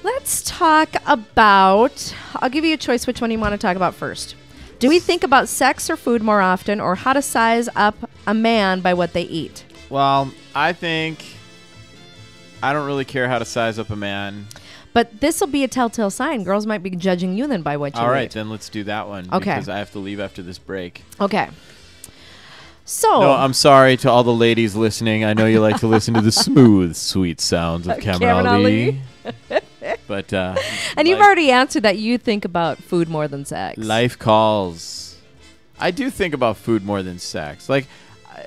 Let's talk about, I'll give you a choice which one you want to talk about first. Do we think about sex or food more often, or how to size up a man by what they eat? Well, I think I don't really care how to size up a man. But this will be a telltale sign. Girls might be judging you then by what you eat. All right, then let's do that one. Okay. Because I have to leave after this break. Okay. So. No, I'm sorry to all the ladies listening. I know you like to listen to the smooth, sweet sounds of Cameron Ali. But and you've already answered that you think about food more than sex. Life calls. I do think about food more than sex. Like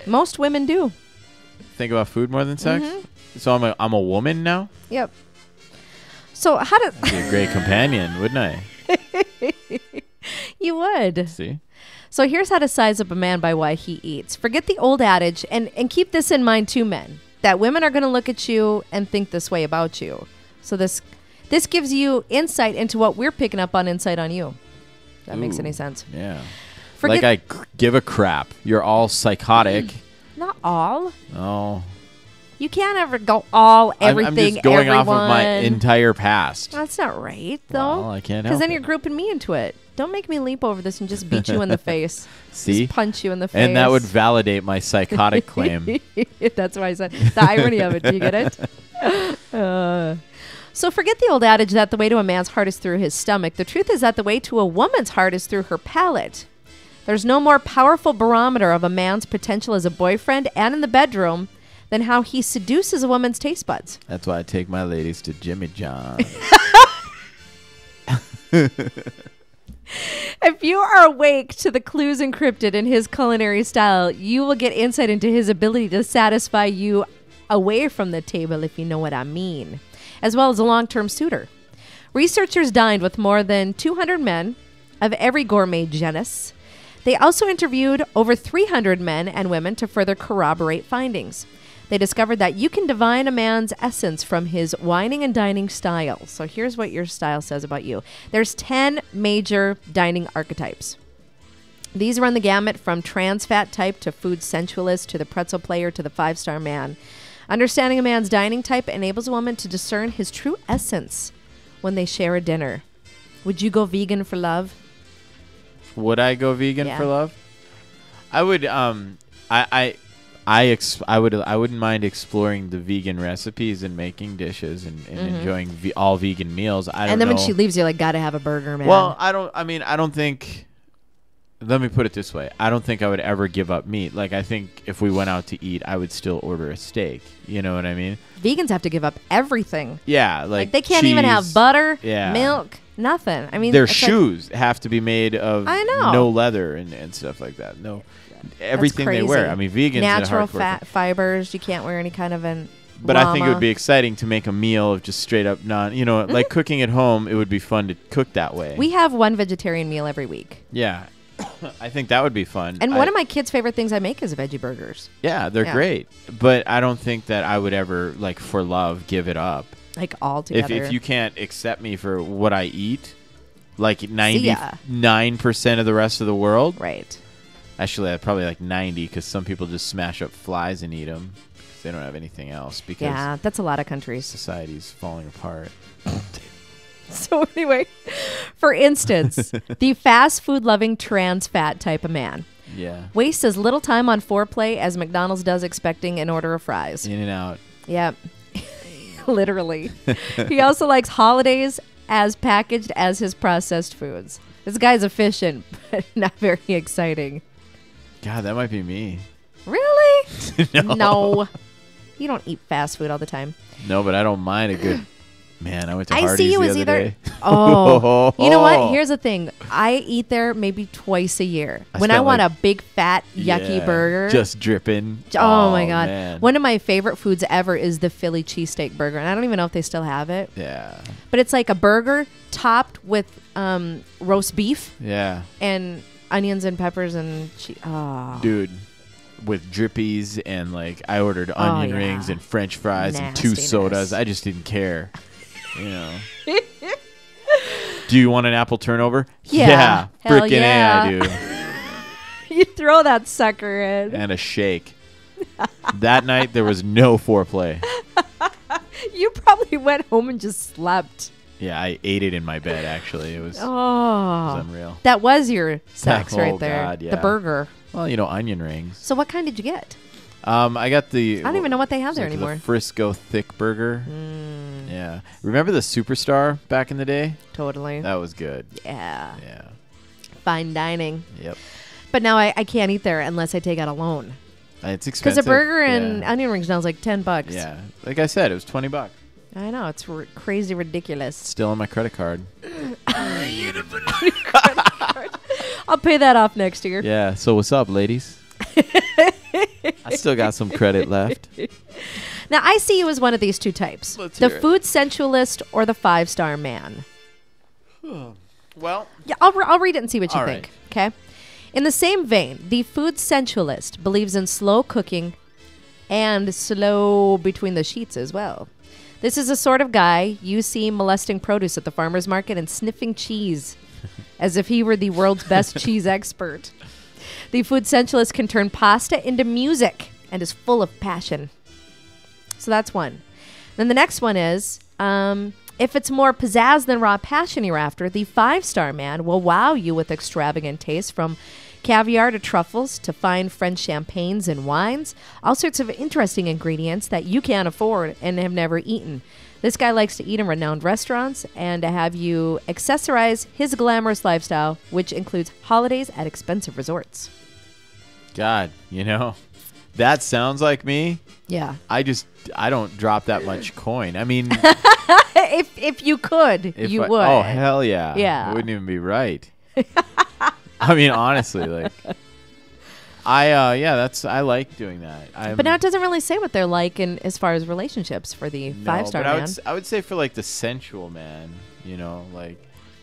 most women do. Think about food more than sex? Mm-hmm. So I'm a woman now? Yep. So how does I'd be a great companion, wouldn't I? You would. See? So here's how to size up a man by what he eats. Forget the old adage, and keep this in mind too, men, that women are going to look at you and think this way about you. So this gives you insight into what we're picking up on insight on you. If that makes any sense. Yeah. Like I give a crap. You're all psychotic. Not all. Oh. You can't ever go all everything, I'm just going everyone. off of my entire past. That's not right, though. Well, I can't help because then it. you're grouping me into it. Don't make me leap over this and just beat you in the face. See? Just punch you in the face. And that would validate my psychotic claim. That's why I said the irony of it. Do you get it? So forget the old adage that the way to a man's heart is through his stomach. The truth is that the way to a woman's heart is through her palate. There's no more powerful barometer of a man's potential as a boyfriend and in the bedroom than how he seduces a woman's taste buds. That's why I take my ladies to Jimmy John. If you are awake to the clues encrypted in his culinary style, you will get insight into his ability to satisfy you away from the table, if you know what I mean, as well as a long-term suitor. Researchers dined with more than 200 men of every gourmet genus. They also interviewed over 300 men and women to further corroborate findings. They discovered that you can divine a man's essence from his whining and dining style. So here's what your style says about you. There's 10 major dining archetypes. These run the gamut from trans fat type to food sensualist to the pretzel player to the 5-star man. Understanding a man's dining type enables a woman to discern his true essence when they share a dinner. Would you go vegan for love? Would I go vegan for love? I would. I wouldn't mind exploring the vegan recipes and making dishes and enjoying all vegan meals. I don't know. And then when she leaves, you're like, gotta have a burger, man. Well, I don't think. Let me put it this way. I don't think I would ever give up meat. Like, I think if we went out to eat, I would still order a steak. You know what I mean? Vegans have to give up everything. Yeah, like they can't even have butter, milk, nothing. I mean, their shoes have to be made of no leather and stuff like that. No, everything they wear. I mean, vegans natural fat fibers. You can't wear any kind of an. But I think it would be exciting to make a meal of just straight up like cooking at home. It would be fun to cook that way. We have one vegetarian meal every week. Yeah. I think that would be fun. And one of my kids' favorite things I make is veggie burgers. Yeah, they're great. But I don't think that I would ever, like, for love, give it up. Like, all together. If you can't accept me for what I eat, like 99% of the rest of the world. Right. Actually, probably like 90, because some people just smash up flies and eat them. Because they don't have anything else. Because that's a lot of countries. Society's falling apart. So anyway, for instance, the fast food loving trans fat type of man wastes as little time on foreplay as McDonald's does expecting an order of fries. In and out. Yep. Literally. He also likes holidays as packaged as his processed foods. This guy's efficient, but not very exciting. God, that might be me. Really? No. You don't eat fast food all the time. No, but I don't mind a good... Man, I went to Hardee's see you the as other either. day. Oh, you know what? Here's the thing. I eat there maybe twice a year. When I want a big fat yucky burger, just dripping. Oh my god! Man. One of my favorite foods ever is the Philly cheesesteak burger, and I don't even know if they still have it. Yeah. But it's like a burger topped with roast beef. Yeah. And onions and peppers and cheese. Oh. Dude. With drippies and like I ordered onion rings and French fries and 2 sodas. I just didn't care. You know. Do you want an apple turnover? Yeah. Frickin' yeah, I do. You throw that sucker in. And a shake. That night there was no foreplay. You probably went home and just slept. Yeah, I ate it in my bed, actually. It was unreal. That was your sex right Oh, there. God, yeah. The burger. Well, onion rings. So what kind did you get? I got I don't even know what they have there anymore. The Frisco thick burger. Yeah. Remember the Superstar back in the day? Totally. That was good. Yeah. Yeah. Fine dining. Yep. But now I can't eat there unless I take out a loan. It's expensive. Because a burger and onion rings now is like $10. Yeah. Like I said, it was $20. I know. It's crazy ridiculous. Still on my credit card. I'll pay that off next year. Yeah. So what's up, ladies? I still got some credit left. Now, I see you as one of these two types. Let's the hear it. food sensualist or the 5-star man. Well. Yeah, I'll read it and see what you All think. right. Okay. In the same vein, the food sensualist believes in slow cooking and slow between the sheets as well. This is the sort of guy you see molesting produce at the farmer's market and sniffing cheese as if he were the world's best cheese expert. The food sensualist can turn pasta into music and is full of passion. So that's one. Then the next one is, if it's more pizzazz than raw passion you're after, the 5-star man will wow you with extravagant tastes from caviar to truffles to fine French champagnes and wines, all sorts of interesting ingredients that you can't afford and have never eaten. This guy likes to eat in renowned restaurants and to have you accessorize his glamorous lifestyle, which includes holidays at expensive resorts. God, that sounds like me. Yeah. I don't drop that much coin. I mean, if you could, you would. Oh, hell yeah. Yeah. It wouldn't even be right. I mean, honestly, like, I like doing that. But now it doesn't really say what they're like in as far as relationships for the 5-star man. I would say for like the sensual man, like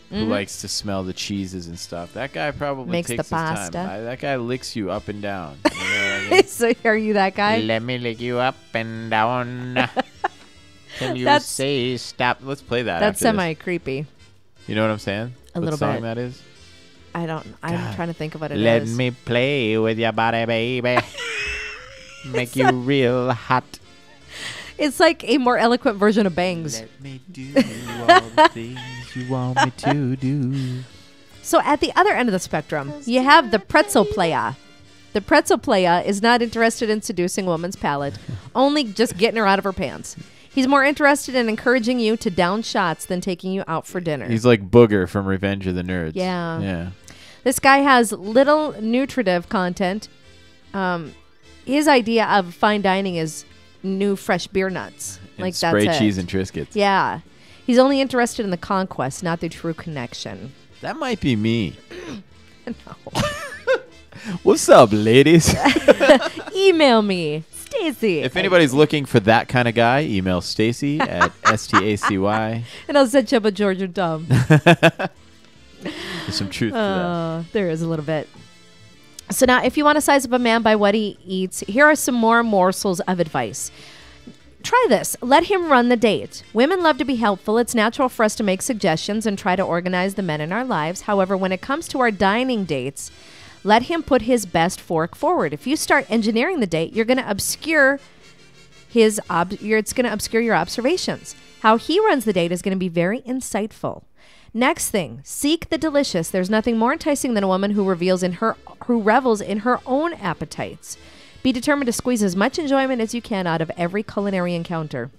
who likes to smell the cheeses and stuff. That guy probably makes takes the his pasta. time. That guy licks you up and down. You know what I mean? So are you that guy? Let me lick you up and down. Can you say stop? Let's play that. That's semi creepy. You know what I'm saying? A little what song bit. That is? I'm trying to think of what it is. Let me play with your body, baby. Make you real hot. It's like a more eloquent version of Bangs. Let me do all the things you want me to do. So at the other end of the spectrum, you have the pretzel playa. The pretzel playa is not interested in seducing a woman's palate, only just getting her out of her pants. He's more interested in encouraging you to down shots than taking you out for dinner. He's like Booger from Revenge of the Nerds. Yeah. Yeah. This guy has little nutritive content. His idea of fine dining is new fresh beer nuts. And like spray that's cheese it. and Triscuits. Yeah. He's only interested in the conquest, not the true connection. That might be me. No. What's up, ladies? Email me, Stacy. If anybody's looking for that kind of guy, email Stacy at STACY. And I'll set you up with George and Tom. There's some truth to that. There is a little bit. So now, if you want to size up a man by what he eats, here are some more morsels of advice. Try this. Let him run the date. Women love to be helpful. It's natural for us to make suggestions and try to organize the men in our lives. However, when it comes to our dining dates, let him put his best fork forward. If you start engineering the date, you're going to obscure it's going to obscure your observations. How he runs the date is going to be very insightful. Next thing, seek the delicious. There's nothing more enticing than a woman who revels in her own appetites. Be determined to squeeze as much enjoyment as you can out of every culinary encounter.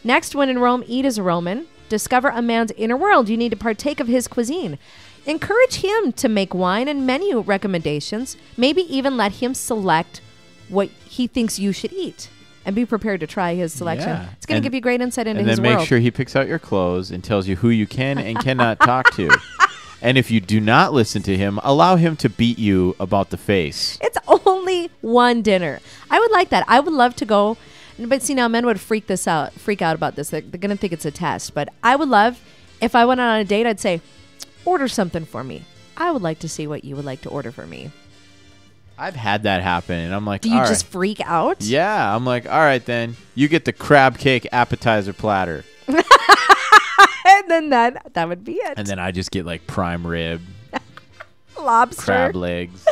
Next, when in Rome, eat as a Roman. Discover a man's inner world. You need to partake of his cuisine. Encourage him to make wine and menu recommendations. Maybe even let him select what he thinks you should eat. And be prepared to try his selection. Yeah. It's going to give you great insight into his world. And then make sure he picks out your clothes and tells you who you can and cannot talk to. And if you do not listen to him, allow him to beat you about the face. It's only one dinner. I would like that. I would love to go. But see, now men would freak out about this. They're going to think it's a test. But I would love, if I went on a date, I'd say, order something for me. I would like to see what you would like to order for me. I've had that happen, and I'm like, do you just freak out? Yeah, I'm like, all right, then you get the crab cake appetizer platter. And then that would be it. And then I just get like prime rib, lobster, crab legs.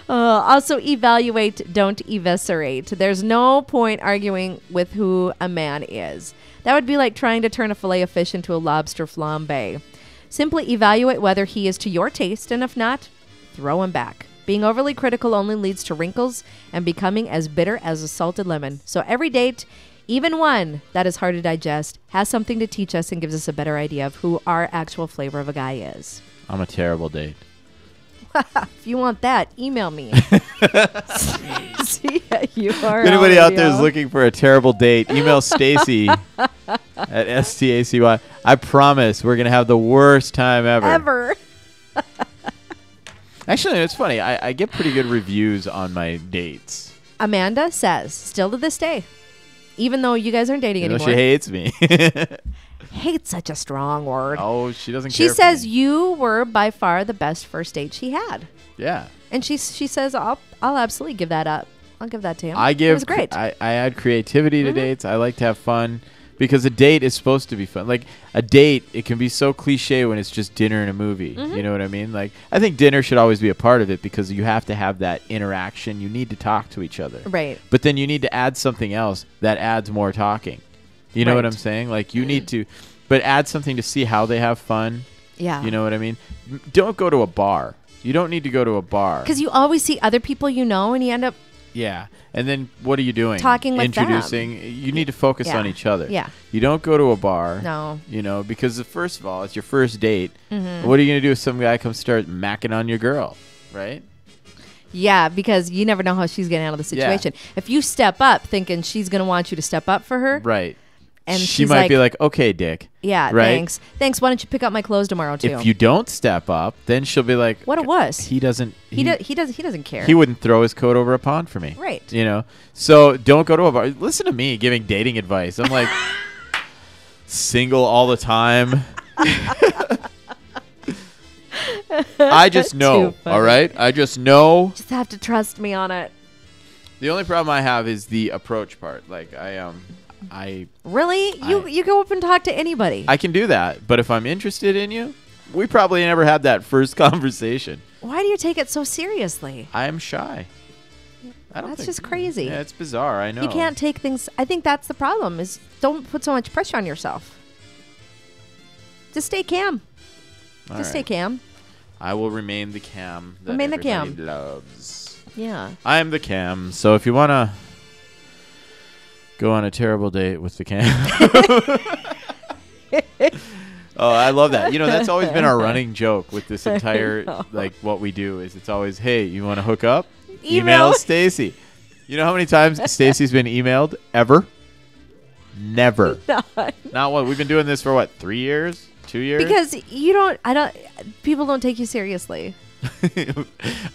Also, evaluate, don't eviscerate. There's no point arguing with who a man is. That would be like trying to turn a fillet of fish into a lobster flambe. Simply evaluate whether he is to your taste, and if not, throw him back. Being overly critical only leads to wrinkles and becoming as bitter as a salted lemon. So every date, even one that is hard to digest, has something to teach us and gives us a better idea of who our actual flavor of a guy is. I'm a terrible date. If you want that, email me. See, you are. If anybody out there is looking for a terrible date, email Stacy at STACY. I promise we're going to have the worst time ever. Actually, it's funny. I get pretty good reviews on my dates. Amanda says, still to this day, even though you guys aren't dating anymore. She hates me. Hate's such a strong word. Oh, she doesn't care. She says you were by far the best first date she had. Yeah. And she says, I'll absolutely give that up. I'll give that to him. It was great. I add creativity to dates. I like to have fun because a date is supposed to be fun. Like a date, it can be so cliche when it's just dinner and a movie. You know what I mean? Like I think dinner should always be a part of it because you have to have that interaction. You need to talk to each other. Right. But then you need to add something else that adds more talking. You know what I'm saying? Like you need to, but add something to see how they have fun. Yeah. You know what I mean? Don't go to a bar. You don't need to go to a bar. Because you always see other people you know and you end up. Yeah. And then what are you doing? Talking with Introducing. them. You need to focus on each other. Yeah. You don't go to a bar. No. You know, because first of all, it's your first date. What are you going to do if some guy comes start macking on your girl? Right? Yeah, because you never know how she's going to handle the situation. If you step up thinking she's going to want you to step up for her. Right. And she might be like, okay, Dick. Yeah, right? Thanks. Why don't you pick up my clothes tomorrow too? If you don't step up, then she'll be like, what it was. He doesn't care. He wouldn't throw his coat over a pond for me. Right. You know. So don't go to a bar. Listen to me giving dating advice. I'm like single all the time. I just know. All right. I just know. Just have to trust me on it. The only problem I have is the approach part. Like Really? You go up and talk to anybody. I can do that, but if I'm interested in you, we probably never had that first conversation. Why do you take it so seriously? I am shy. That's just crazy. Yeah, it's bizarre. I know. You can't take things. I think that's the problem. Is don't put so much pressure on yourself. Just stay calm. Stay calm. I will remain the cam that Remain the everybody cam. loves. Yeah. I am the cam. So if you wanna go on a terrible date with the cam. Oh, I love that. You know, that's always been our running joke with this entire, like, what we do is it's always, hey, you want to hook up? Email Stacy. You know how many times Stacy's been emailed? Ever? Never. Not one. We've been doing this for, 3 years? 2 years? Because people don't take you seriously.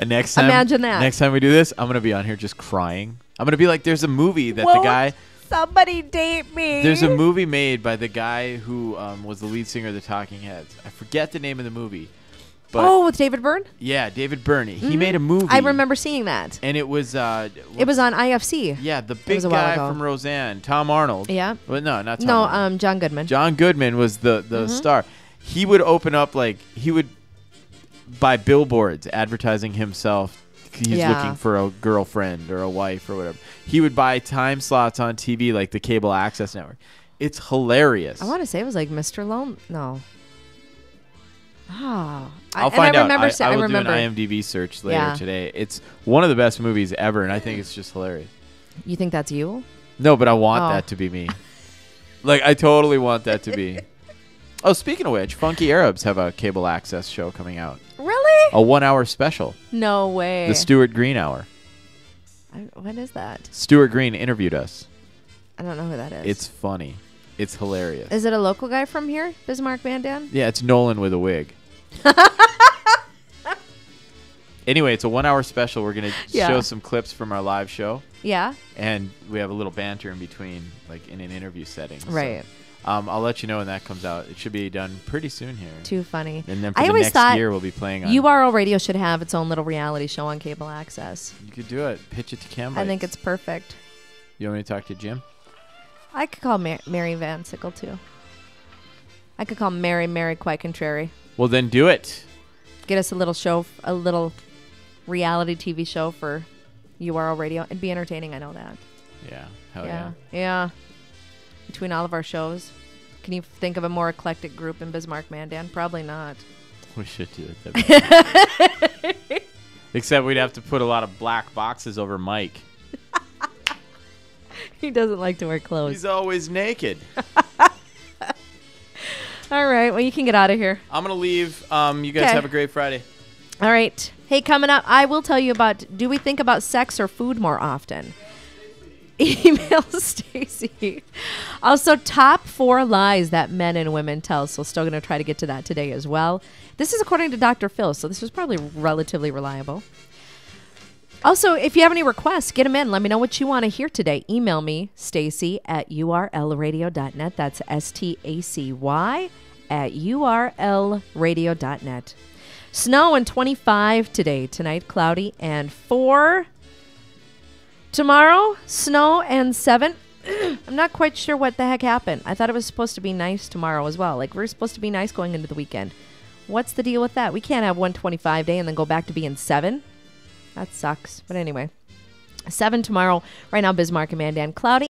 Next time, imagine that. Next time we do this, I'm going to be on here just crying. I'm going to be like, there's a movie that the guy... Somebody date me. There's a movie made by the guy who was the lead singer of the Talking Heads. I forget the name of the movie. But with David Byrne? Yeah, David Byrne. He made a movie. I remember seeing that. And it was... it was on IFC. Yeah, the big guy from Roseanne, Tom Arnold. Yeah. Well, no, not Tom Arnold. John Goodman. John Goodman was the star. He would open up, he would buy billboards advertising himself. He's looking for a girlfriend or a wife or whatever. He would buy time slots on TV like the cable access network. It's hilarious. I want to say it was like Mr. Lone. No. Oh. I'll find out. I will remember. do an IMDb search later today. It's one of the best movies ever, and I think it's just hilarious. You think that's you? No, but I want that to be me. I totally want that to be. Oh, speaking of which, Funky Arabs have a cable access show coming out. Really? A 1 hour special. No way. The Stuart Green Hour. What is that? Stuart Green interviewed us. I don't know who that is. It's funny. It's hilarious. Is it a local guy from here? Bismarck Mandan? Yeah, it's Nolan with a wig. Anyway, it's a 1 hour special. We're going to show some clips from our live show. Yeah. And we have a little banter in between, in an interview setting. Right. So, I'll let you know when that comes out. It should be done pretty soon here. Too funny. And then for the next year, we'll be playing on... URL Radio should have its own little reality show on cable access. You could do it. Pitch it to Cam. I think it's perfect. You want me to talk to Jim? I could call Mary Van Sickle, too. I could call Mary quite contrary. Well, then do it. Get us a little show, a little reality TV show for URL Radio. It'd be entertaining, I know that. Yeah. Hell yeah. Yeah. between all of our shows? Can you think of a more eclectic group in Bismarck, Mandan? Probably not. We should do it. Except we'd have to put a lot of black boxes over Mike. He doesn't like to wear clothes. He's always naked. All right. Well, you can get out of here. I'm going to leave. You guys have a great Friday. All right. Hey, coming up, I will tell you about, do we think about sex or food more often? Email Stacy. Also, top 4 lies that men and women tell. So still going to try to get to that today as well. This is according to Dr. Phil, so this is probably relatively reliable. Also, if you have any requests, get them in. Let me know what you want to hear today. Email me, Stacy at urlradio.net. That's STACY at urlradio.net. Snow and 25 today. Tonight, cloudy and 4. Tomorrow, snow and 7. I'm not quite sure what the heck happened. I thought it was supposed to be nice tomorrow as well. Like, we're supposed to be nice going into the weekend. What's the deal with that? We can't have 125 day and then go back to being 7. That sucks. But anyway, 7 tomorrow. Right now, Bismarck and Mandan, cloudy.